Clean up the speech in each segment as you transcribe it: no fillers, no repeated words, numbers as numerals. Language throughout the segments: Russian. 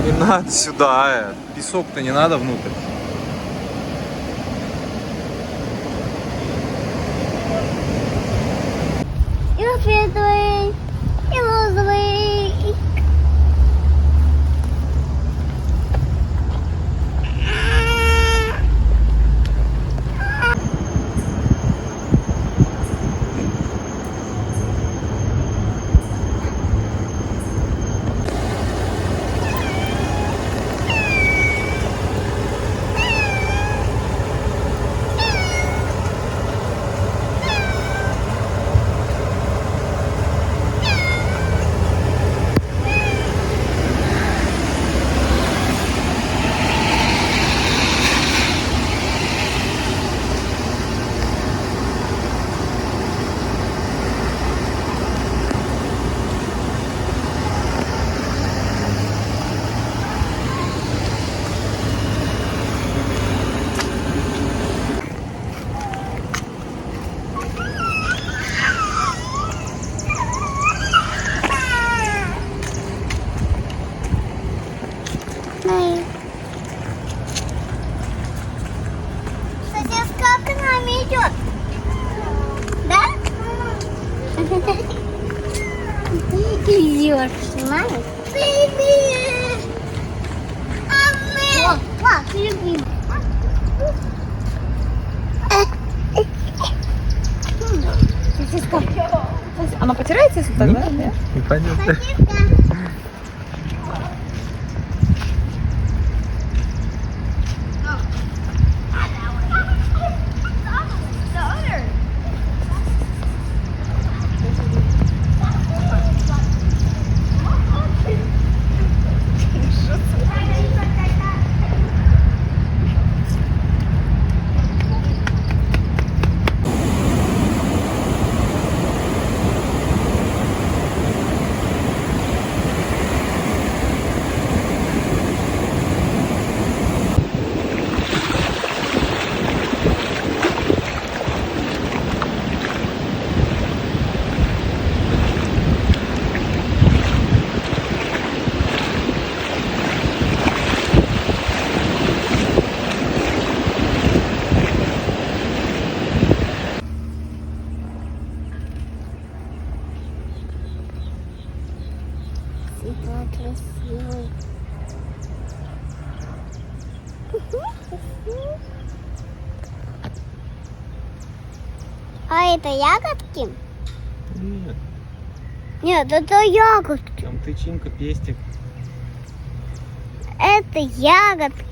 Не надо сюда, песок-то не надо внутрь. И светлый, и розовый. Соседка к нам идет. Да? Идешь, понимаешь? Привет! О, пап, любимый. Соседка. Она потирается, если так, да? Непонятно. Соседка. Цвета красивый. А это ягодки? Нет, Нет, это ягодки. там тычинка, пестик. Это ягодки.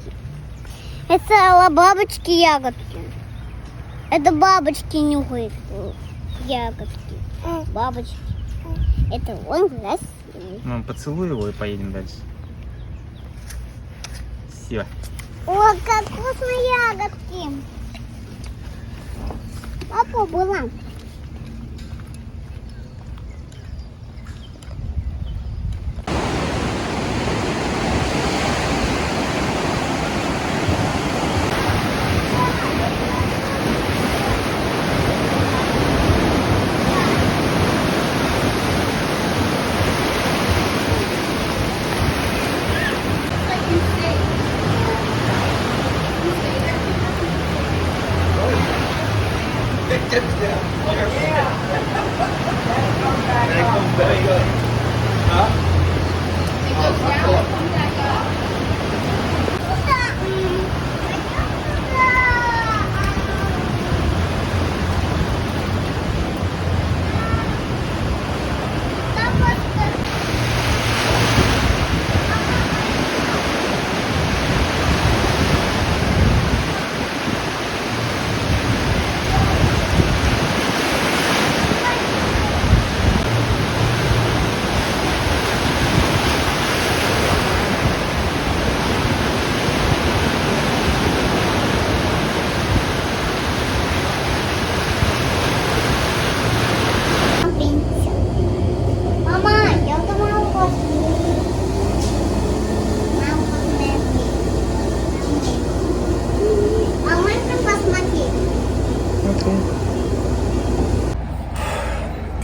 Это бабочки ягодки. Это бабочки нюхают ягодки. Бабочки. Это он красивый. Мам, поцелуй его и поедем дальше. Все. О, как вкусные ягодки. Папа была.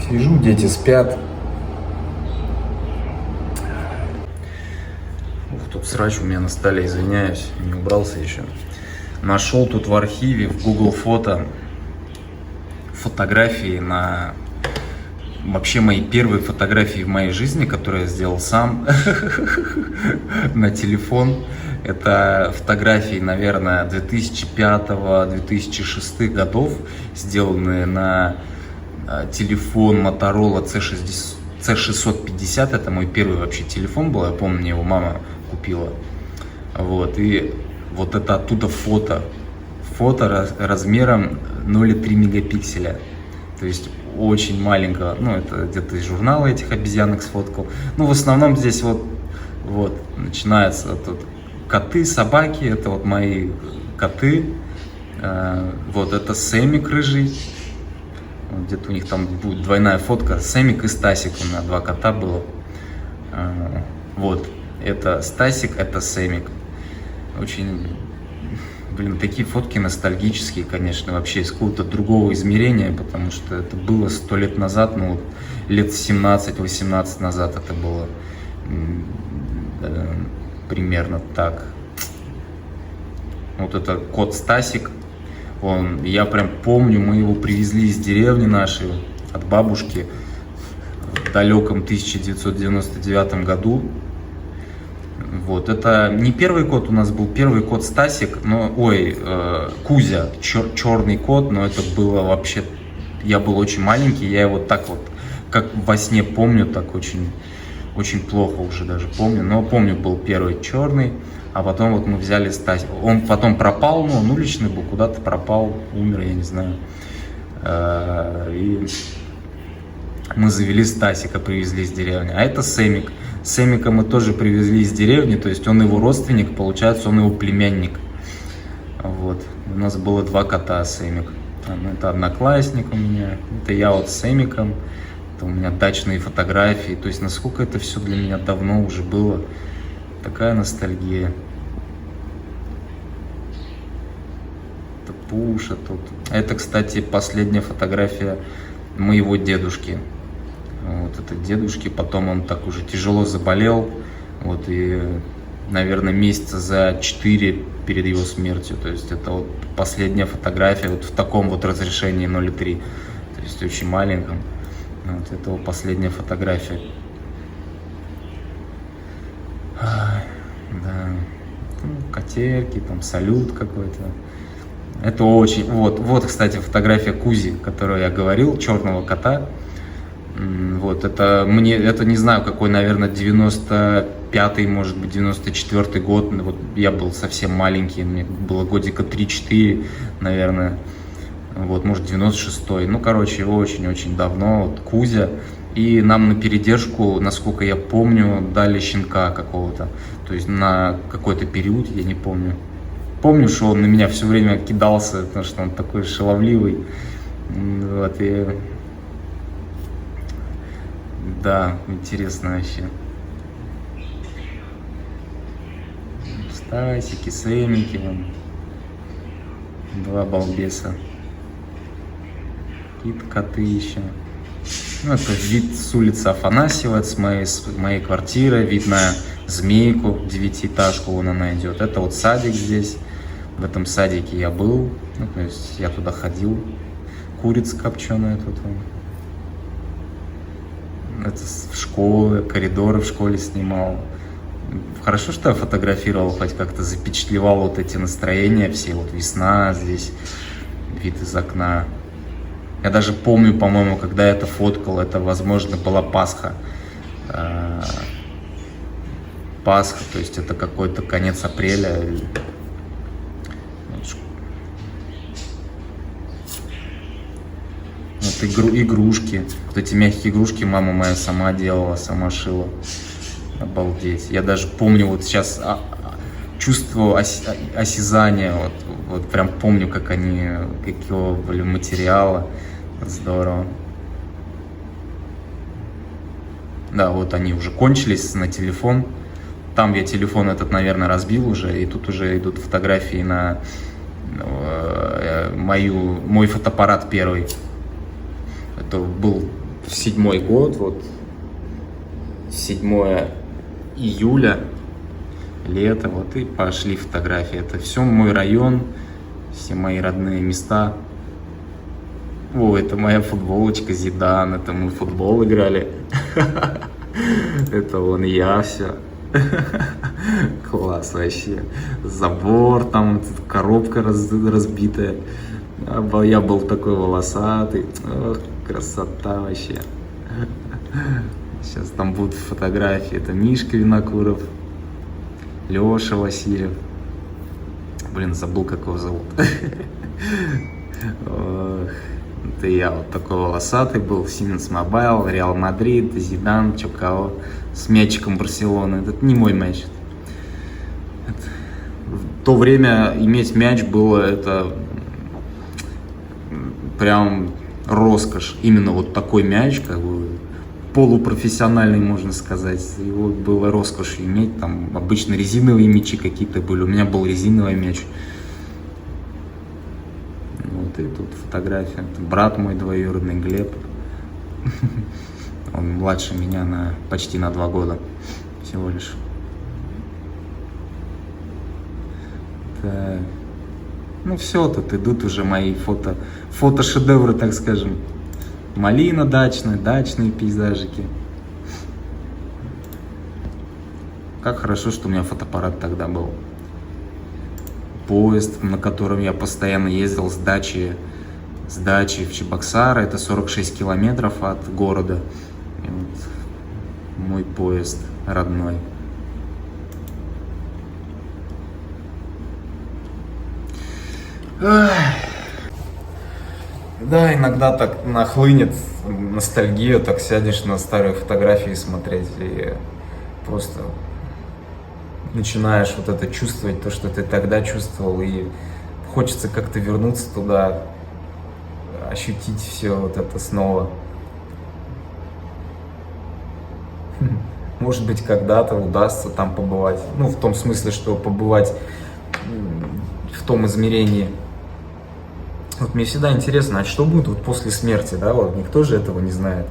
Сижу, дети спят. Ух Тут срач у меня на столе, извиняюсь, не убрался еще. Нашел тут в архиве, в Google Фото, фотографии на... Вообще мои первые фотографии в моей жизни, которые я сделал сам на телефон. Это фотографии, наверное, 2005-2006 годов, сделанные на телефон Motorola C650. Это мой первый вообще телефон был, я помню, мне его мама купила. Вот, и вот это оттуда фото размером 0,3 мегапикселя. То есть очень маленького, ну это где-то из журнала этих обезьянок сфоткал. Ну в основном здесь вот начинается тут коты, собаки, это вот мои коты. Вот это Сэмик рыжий. Где-то у них там будет двойная фотка. Сэмик и Стасик, у меня два кота было. Вот, это Стасик, это Сэмик. Очень, блин, такие фотки ностальгические, конечно, вообще из какого-то другого измерения, потому что это было 100 лет назад, ну, вот, лет 17-18 назад это было примерно так. Вот это кот Стасик, я прям помню, мы его привезли из деревни нашей, от бабушки, в далеком 1999 году. Вот, это не первый кот у нас был, первый кот Стасик, но, Кузя, черный кот, но это было вообще, я был очень маленький, я его так вот, как во сне помню, так очень, очень плохо уже даже помню, но помню, был первый черный, а потом вот мы взяли Стасик, он потом пропал, ну, он уличный был, куда-то пропал, умер, я не знаю, и мы завели Стасика, привезли из деревни, а это Сэмик. Сэмика мы тоже привезли из деревни, то есть он его родственник, получается, он его племянник. Вот. У нас было два кота Сэмик. Это одноклассник у меня, это я вот с Сэмиком, это у меня дачные фотографии. То есть насколько это все для меня давно уже было. Такая ностальгия. Это Пуша тут. Это, кстати, последняя фотография моего дедушки. Вот это дедушки, потом он так уже тяжело заболел, вот, и, наверное, месяца за 4 перед его смертью, то есть это вот последняя фотография вот в таком вот разрешении 0,3, то есть очень маленьком, вот это вот последняя фотография. Да, котельки, там салют какой-то. Это очень, вот, кстати, фотография Кузи, которую я говорил, черного кота. Вот, это не знаю, какой, наверное, 95-й, может быть, 94-й год. Вот я был совсем маленький, мне было годика 3-4, наверное. Вот, может, 96-й. Ну, короче, очень-очень давно. Вот, Кузя. И нам на передержку, насколько я помню, дали щенка какого-то. То есть на какой-то период, я не помню. Помню, что он на меня все время кидался, потому что он такой шаловливый. Вот, и... Да, интересно вообще. Стасики, Сэмики, два балбеса. Какие-то коты еще. Ну, это вид с улицы Афанасьева, с моей квартиры. Вид на Змейку, 9-этажку, вон она идет. Это вот садик здесь. В этом садике я был. Ну, то есть я туда ходил. Курица копченая тут. Это в школе, коридоры в школе снимал. Хорошо, что я фотографировал, хоть как-то запечатлевал вот эти настроения все. Вот весна здесь, вид из окна. Я даже помню, по-моему, когда я это фоткал, это, возможно, была Пасха. Пасха, то есть это какой-то конец апреля. Вот игрушки. Вот эти мягкие игрушки мама моя сама делала, сама шила. Обалдеть. Я даже помню вот сейчас чувство осязания. Вот прям помню, какого были материала. Здорово. Да, вот они уже кончились на телефон. Там я телефон этот, наверное, разбил уже. И тут уже идут фотографии на мой фотоаппарат первый. Это был 7-й год, вот 7 июля. лето, вот и пошли фотографии. Это все мой район, все мои родные места. О, это моя футболочка Зидан, это мы в футбол играли. Это вон я все. Класс вообще. Забор, там коробка разбитая. Я был такой волосатый. Ох, красота вообще. Сейчас там будут фотографии. Это Мишка Винокуров, Леша Васильев. Блин, забыл, как его зовут. Ох, это я вот такой волосатый был. Siemens Mobile, Реал Мадрид, Зидан, чё кого. С мячиком Барселоны. Это не мой мяч. В то время иметь мяч было это прям роскошь. Именно вот такой мяч, как бы полупрофессиональный, можно сказать. Его было роскошь иметь. Там обычно резиновые мячи какие-то были. У меня был резиновый мяч. Вот и тут фотография. Это брат мой двоюродный, Глеб. Он младше меня почти на 2 года всего лишь. Так. Ну все, тут идут уже мои фотошедевры, так скажем. Малина дачная, дачные пейзажики. Как хорошо, что у меня фотоаппарат тогда был. Поезд, на котором я постоянно ездил с дачи в Чебоксары. Это 46 километров от города. И вот мой поезд родной. Да, иногда так нахлынет ностальгия, так сядешь на старые фотографии смотреть и просто начинаешь вот это чувствовать, то, что ты тогда чувствовал, и хочется как-то вернуться туда, ощутить все вот это снова. Может быть, когда-то удастся там побывать. Ну, в том смысле, что побывать в том измерении. Вот мне всегда интересно, а что будет вот после смерти, да, вот никто же этого не знает.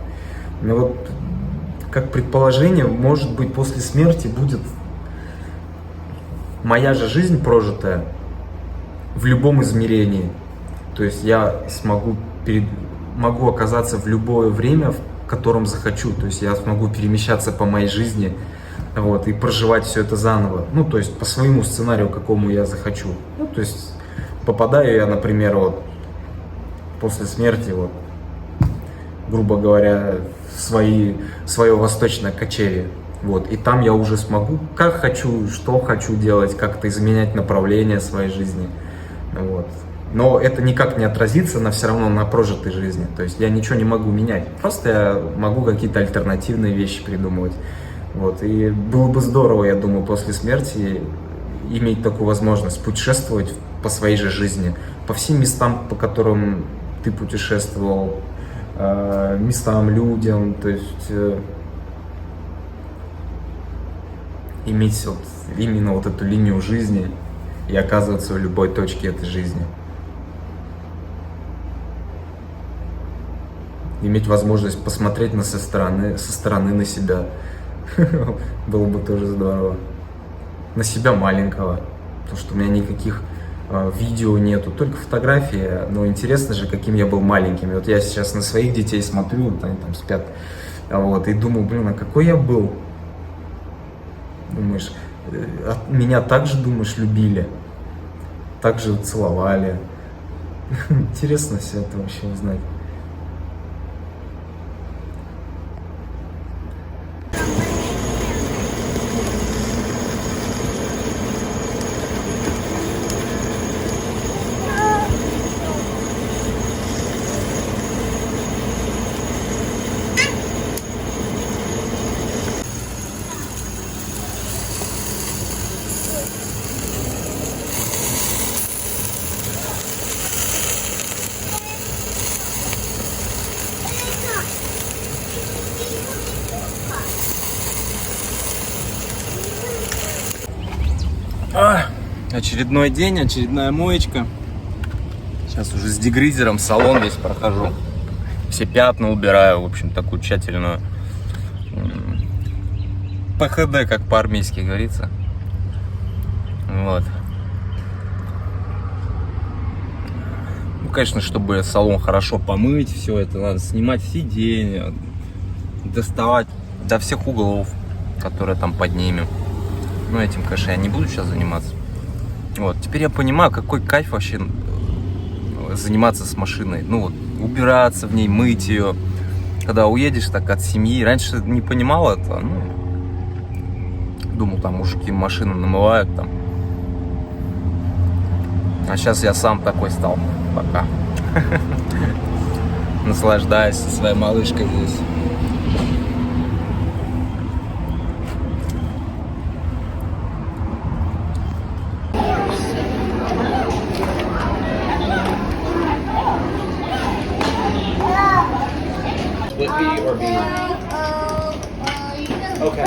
Но вот как предположение, может быть, после смерти будет моя же жизнь прожитая в любом измерении. То есть я могу оказаться в любое время, в котором захочу. То есть я смогу перемещаться по моей жизни, вот, и проживать все это заново. Ну, то есть по своему сценарию, какому я захочу. Ну, то есть попадаю я, например, вот после смерти, вот, грубо говоря, в свое восточное кочевье. Вот, и там я уже смогу, как хочу, что хочу делать, как-то изменять направление своей жизни. Вот. Но это никак не отразится все равно на прожитой жизни. То есть я ничего не могу менять. Просто я могу какие-то альтернативные вещи придумывать. Вот. И было бы здорово, я думаю, после смерти иметь такую возможность путешествовать по своей же жизни, по всем местам, по которым ты путешествовал, местам, людям, то есть иметь вот именно вот эту линию жизни и оказываться в любой точке этой жизни. Иметь возможность посмотреть со стороны на себя. Было бы тоже здорово. На себя маленького. Потому что у меня никаких видео нету, только фотографии. Но интересно же, каким я был маленьким. И вот я сейчас на своих детей смотрю, вот они там спят. Вот, и думаю, блин, а какой я был? Думаешь, меня также, думаешь, любили, также целовали. Интересно все это вообще узнать. Очередной день, очередная моечка. Сейчас уже с дегризером салон весь прохожу. Все пятна убираю, в общем, такую тщательную ПХД, как по-армейски говорится. конечно, чтобы салон хорошо помыть, все это надо снимать сиденья, доставать до всех углов, которые там поднимем. Но этим, конечно, я не буду сейчас заниматься. Вот, теперь я понимаю, какой кайф вообще заниматься с машиной. Ну вот, убираться в ней, мыть ее. Когда уедешь так от семьи. Раньше не понимал это, ну, думал, там мужики машину намывают там. А сейчас я сам такой стал. Пока. Наслаждаюсь своей малышкой здесь. Split B or B? Okay.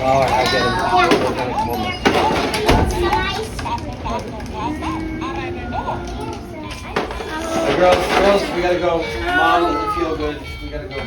Oh, I get it. Hey, girls, we gotta go. Mom doesn't feel good. We gotta go.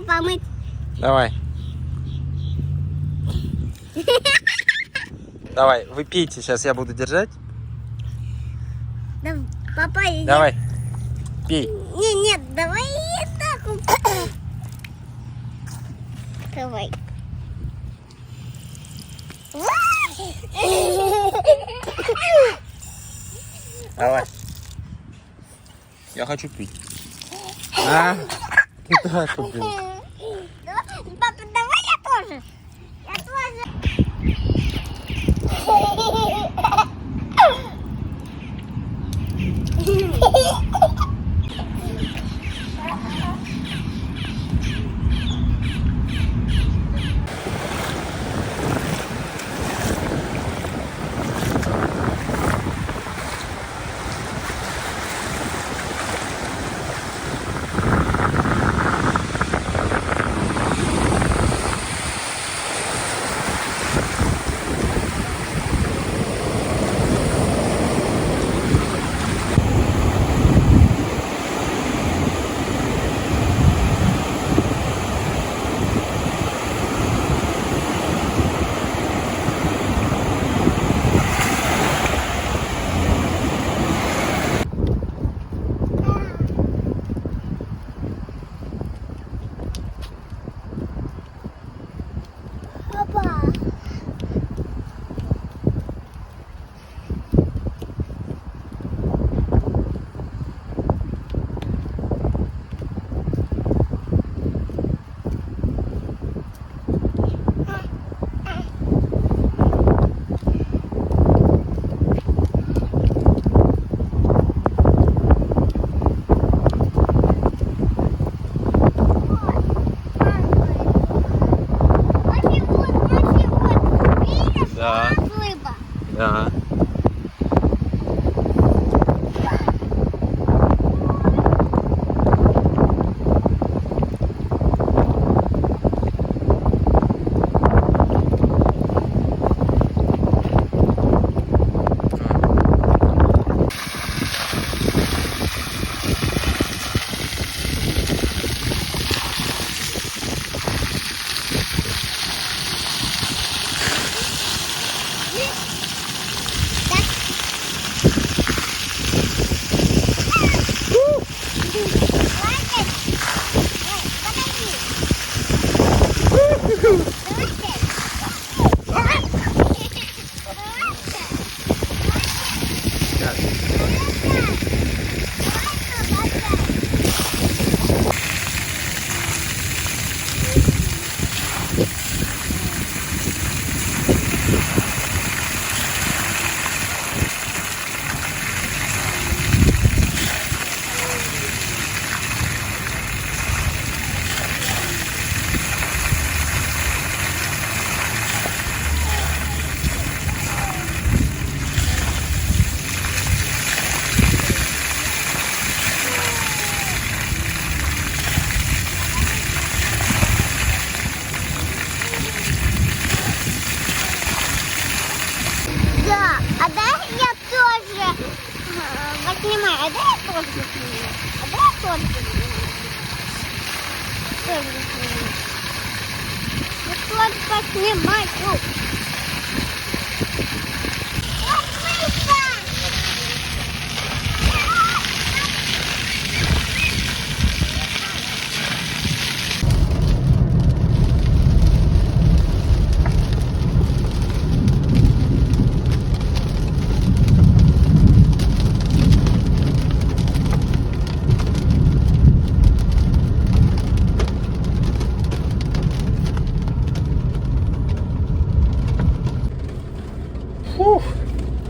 Помыть. Давай. Давай, вы пейте, сейчас я буду держать. Да, папа, Давай, пей. Нет, давай и так. Давай. Давай. Я хочу пить. А? Ты давай купи. Папа, давай я тоже. Я тоже. тоже засниму. А давай тоже засниму. Тоже засниму. Вот только снимай. Ой.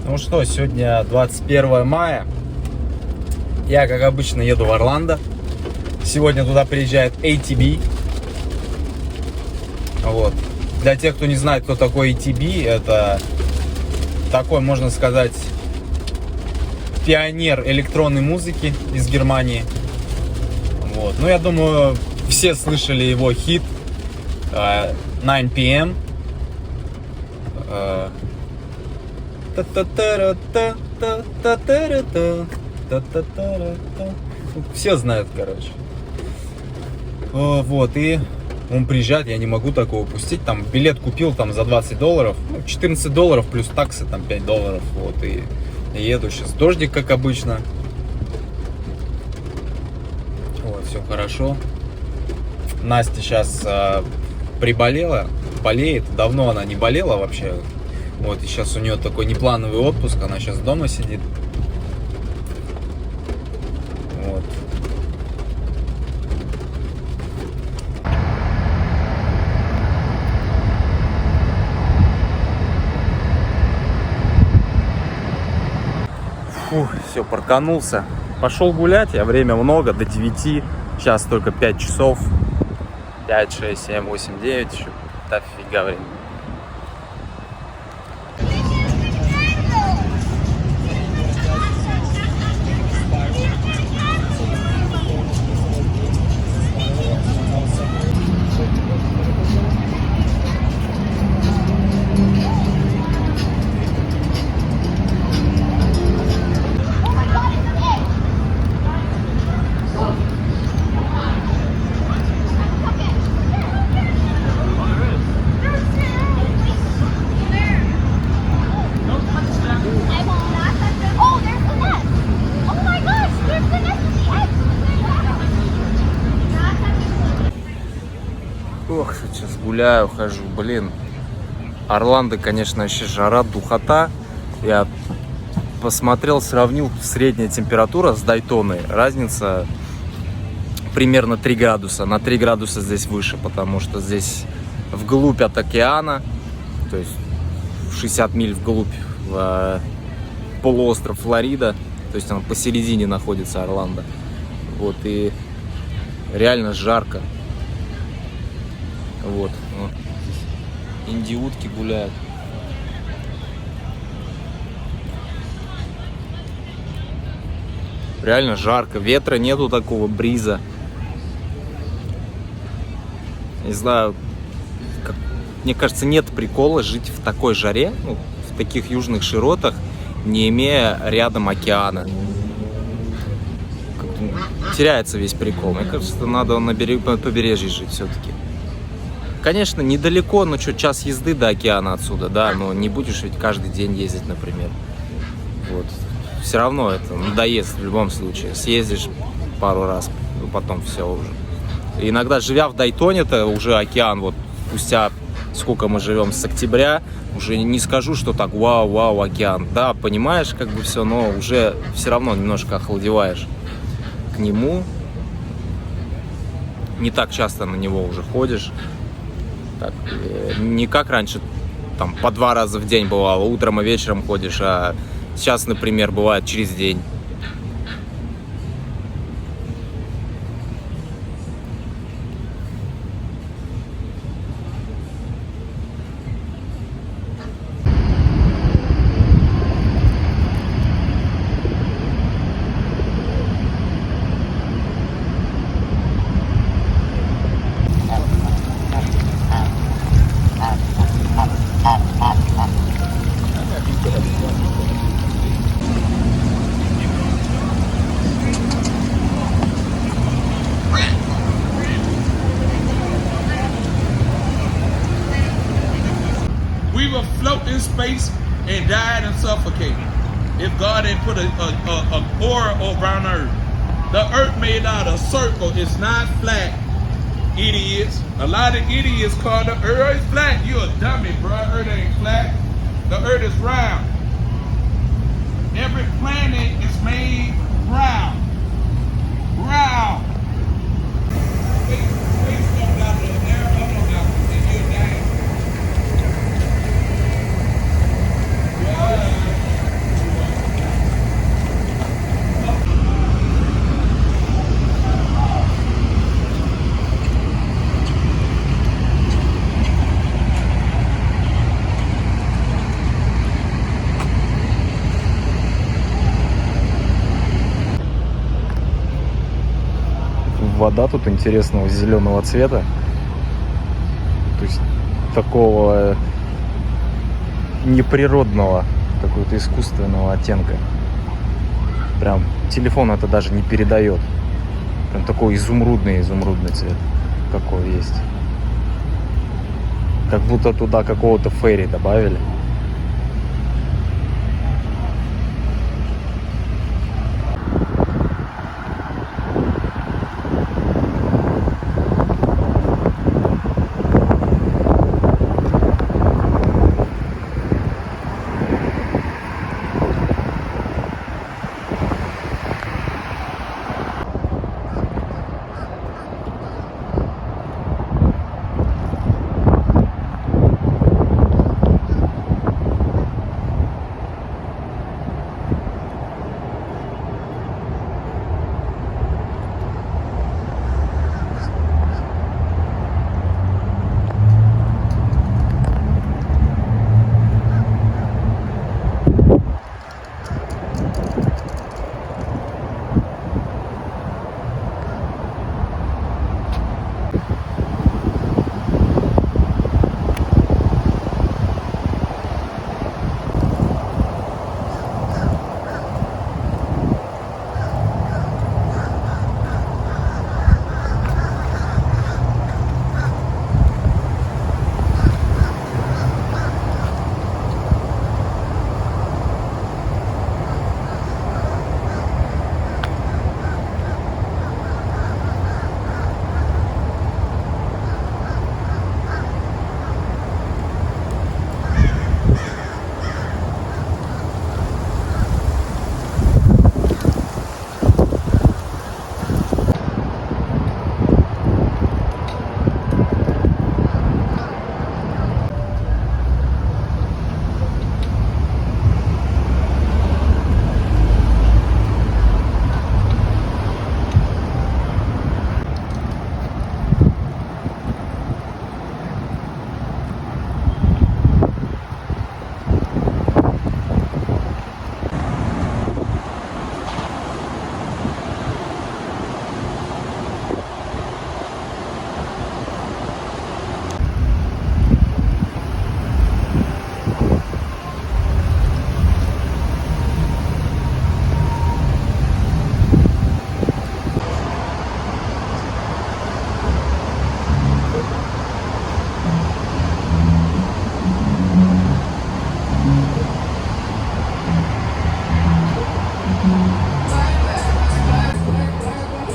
Ну что, сегодня 21 мая. Я, как обычно, еду в Орландо. Сегодня туда приезжает ATB. Вот. Для тех, кто не знает, кто такой ATB, это такой, можно сказать, пионер электронной музыки из Германии. Вот. Ну, я думаю, все слышали его хит 9 PM. Все знают, короче. Вот, и он приезжает, я не могу такого упустить. Там билет купил там за $20, ну, $14 плюс таксы там $5. Вот, и еду сейчас. Дождик, как обычно. Вот, все хорошо. Настя сейчас приболела, болеет. Давно она не болела вообще. Вот, и сейчас у нее такой неплановый отпуск, она сейчас дома сидит. Вот. Фух, все, парканулся. Пошел гулять, я время много, до 9. Сейчас только 5 часов. 5, 6, 7, 8, 9. Еще дофига времени. Ох, сейчас гуляю, хожу, блин. Орландо, конечно, вообще жара, духота. Я посмотрел, сравнил средняя температура с Дайтоной. Разница примерно 3 градуса. На 3 градуса здесь выше, потому что здесь вглубь от океана, то есть 60 миль вглубь в полуостров Флорида. То есть он посередине находится, Орландо. Вот, и реально жарко. Вот. Индиутки гуляют. Реально жарко. Ветра нету такого, бриза. Не знаю, мне кажется, нет прикола жить в такой жаре, ну, в таких южных широтах, не имея рядом океана. Теряется весь прикол. Мне кажется, надо на побережье жить все-таки. Конечно, недалеко, но что, час езды до океана отсюда, да, но не будешь ведь каждый день ездить, например. Вот. Все равно это надоест в любом случае. Съездишь пару раз, ну, потом все уже. И иногда, живя в Дайтоне-то, уже океан, вот спустя сколько мы живем, с октября, уже не скажу, что так вау, океан. Да, понимаешь, как бы все, но уже все равно немножко охладеваешь к нему. Не так часто на него уже ходишь. Так, не как раньше, там, по 2 раза в день бывало, утром и вечером ходишь, а сейчас, например, бывает через день. if God had put a aura around earth. The earth made out of circle. It's not flat. Idiots. A lot of idiots call the earth flat. You a dummy, bro. Earth ain't flat. The earth is round. Every planet is made round. Round. Space don't got the air bubble got the you down. Yeah. Вода тут интересного зеленого цвета, то есть такого неприродного, какого-то искусственного оттенка. Прям телефон это даже не передает. Прям такой изумрудный цвет, какой есть. Как будто туда какого-то фейри добавили.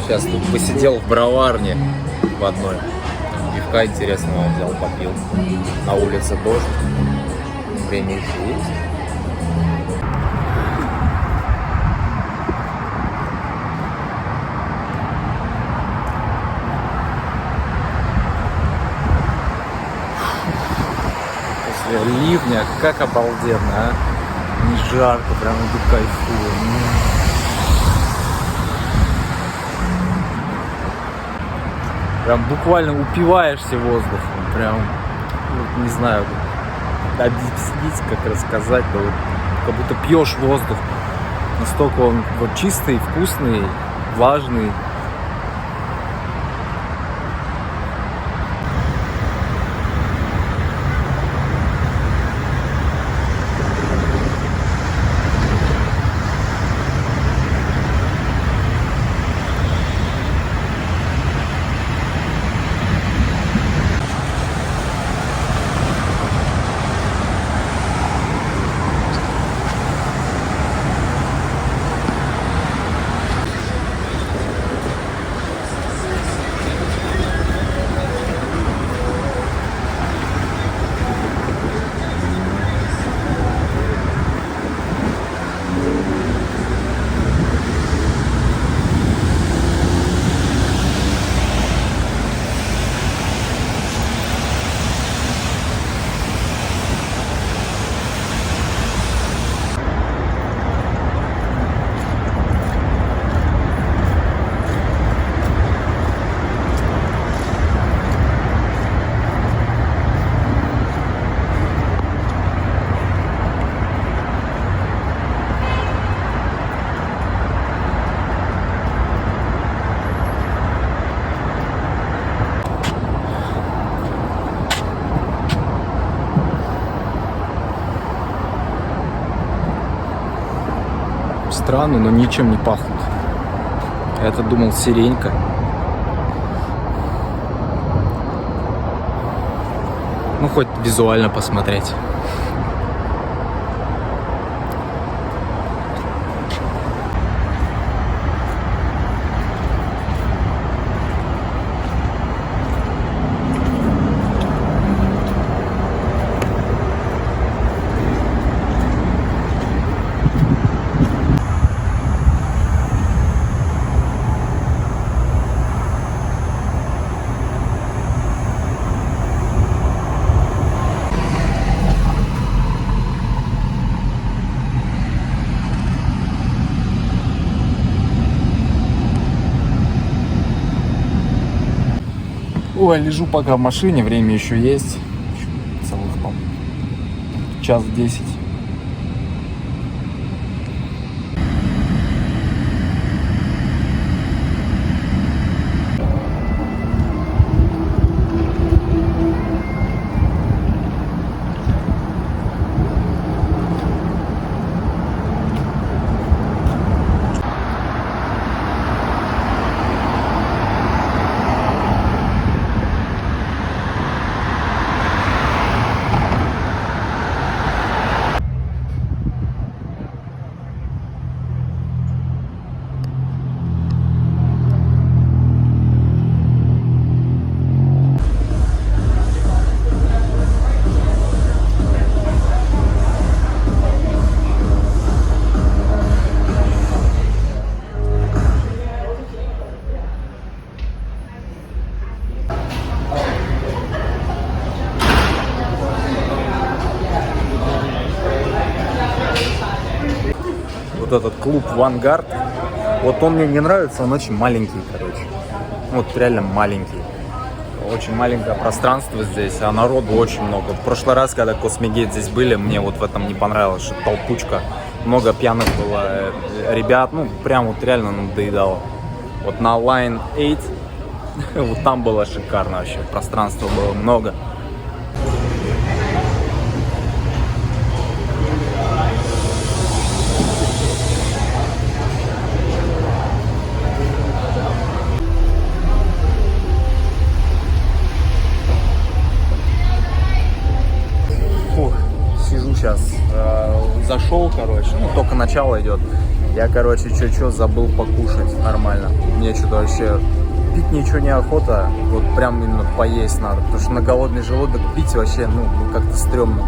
Сейчас тут посидел в броварне в одной. Пивка интересного взял, попил. На улице дождь. Время еще есть. После ливня как обалденно, а? Не жарко, прям иду кайфую. Прям буквально упиваешься воздухом, прям, вот, не знаю, объяснить, как рассказать, да вот, как будто пьешь воздух, настолько он вот чистый, вкусный, влажный. Странно, но ничем не пахнут. Я-то думал сиренька. Ну, хоть визуально посмотреть. Ой, лежу пока в машине, время еще есть. Еще целых, по-моему, час 10. Вот этот клуб «Вангард», вот он мне не нравится, он очень маленький, короче. Вот реально маленький. Очень маленькое пространство здесь, а народу очень много. В прошлый раз, когда Космигейт здесь были, мне вот в этом не понравилось, что толпучка. Много пьяных было ребят, ну прям вот реально надоедало. Вот на Line 8, вот там было шикарно вообще, пространства было много. Сейчас зашел, короче, ну только начало идет. Я, короче, чё забыл покушать нормально. Мне что-то вообще пить ничего не охота, вот прям именно поесть надо, потому что на голодный желудок пить вообще, ну как-то стрёмно.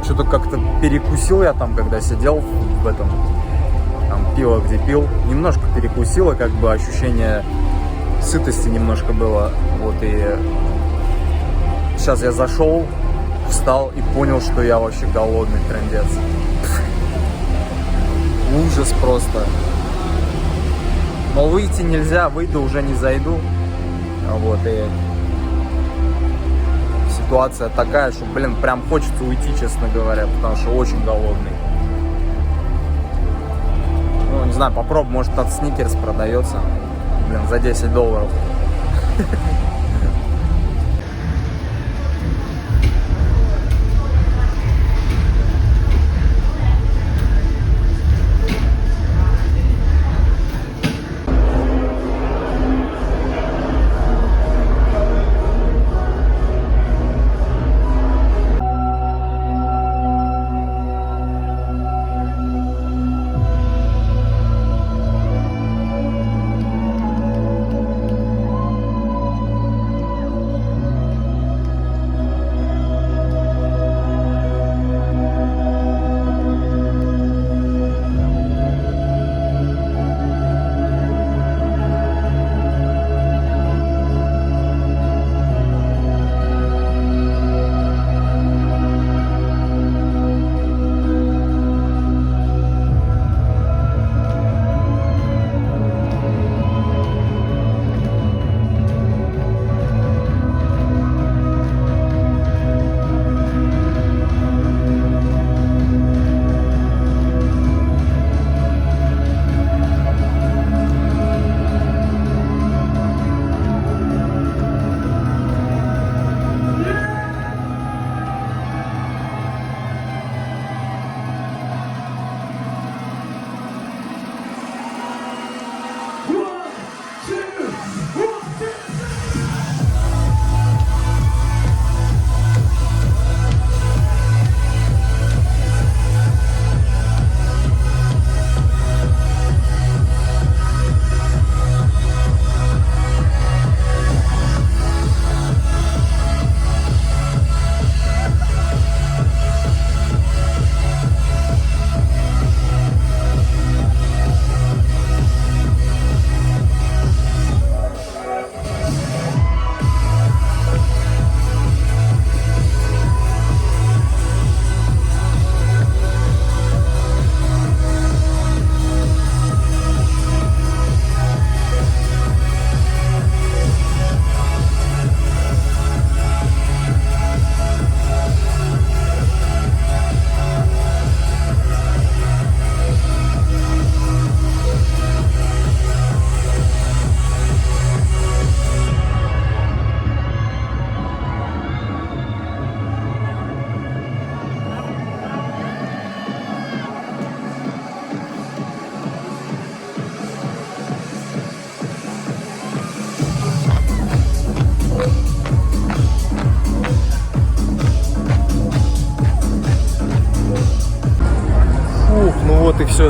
Что-то как-то перекусил я там, когда сидел в этом, там пиво где пил, немножко перекусил, и как бы ощущение сытости немножко было, вот, и сейчас я зашел, встал и понял, что я вообще голодный, трындец. Ужас просто. Но выйти нельзя, выйду уже не зайду. Вот, и ситуация такая, что, блин, прям хочется уйти, честно говоря, потому что очень голодный. Ну, не знаю, попробуй, может, от Сникерс продается. Блин, за $10.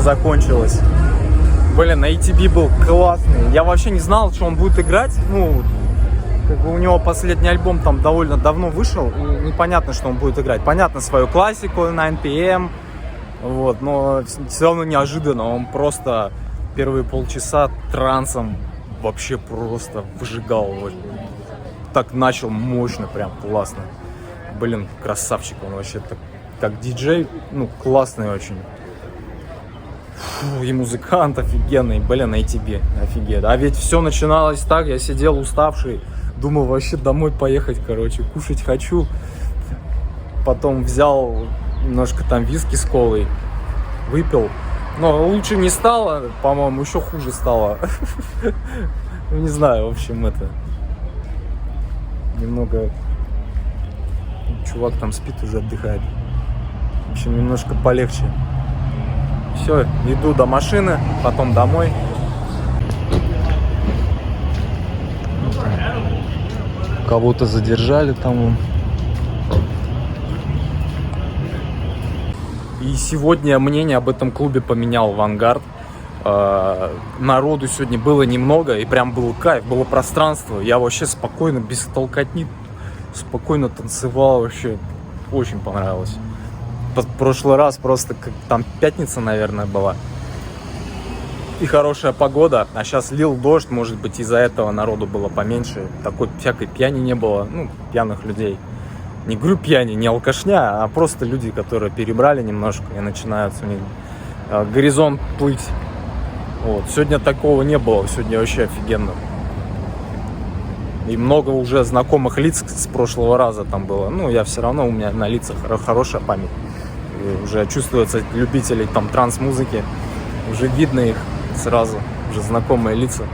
закончилась. Блин, ATB был классный. Я вообще не знал, что он будет играть. Ну, как бы у него последний альбом там довольно давно вышел. И непонятно, что он будет играть. Понятно, свою классику, 9 PM. Вот, но все равно неожиданно. Он просто первые полчаса трансом вообще просто выжигал. Вот. Так начал мощно, прям классно. Блин, красавчик он вообще как диджей. Ну, классный очень. Фу, и музыкант офигенный, блин, ATB, офигенно. А ведь все начиналось так, я сидел уставший, думал вообще домой поехать, короче, кушать хочу. Потом взял немножко там виски с колой, выпил. Но лучше не стало, по-моему, еще хуже стало. Не знаю, в общем, это... Немного... Чувак там спит, уже отдыхает. В общем, немножко полегче. Все, иду до машины, потом домой. Кого-то задержали там. И сегодня мнение об этом клубе поменял Vanguard. Народу сегодня было немного, и прям был кайф, было пространство. Я вообще спокойно, без толкотни, спокойно танцевал, вообще очень понравилось. В прошлый раз просто как там пятница, наверное, была. И хорошая погода, а сейчас лил дождь, может быть, из-за этого народу было поменьше. Такой всякой пьяни не было, ну, пьяных людей. Не говорю пьяни, не алкашня, а просто люди, которые перебрали немножко и начинают у них горизонт плыть. Вот. Сегодня такого не было, сегодня вообще офигенно. И много уже знакомых лиц с прошлого раза там было. Ну, я все равно, у меня на лицах хорошая память. И уже чувствуется любителей там транс-музыки. Уже видно их сразу, уже знакомые лица.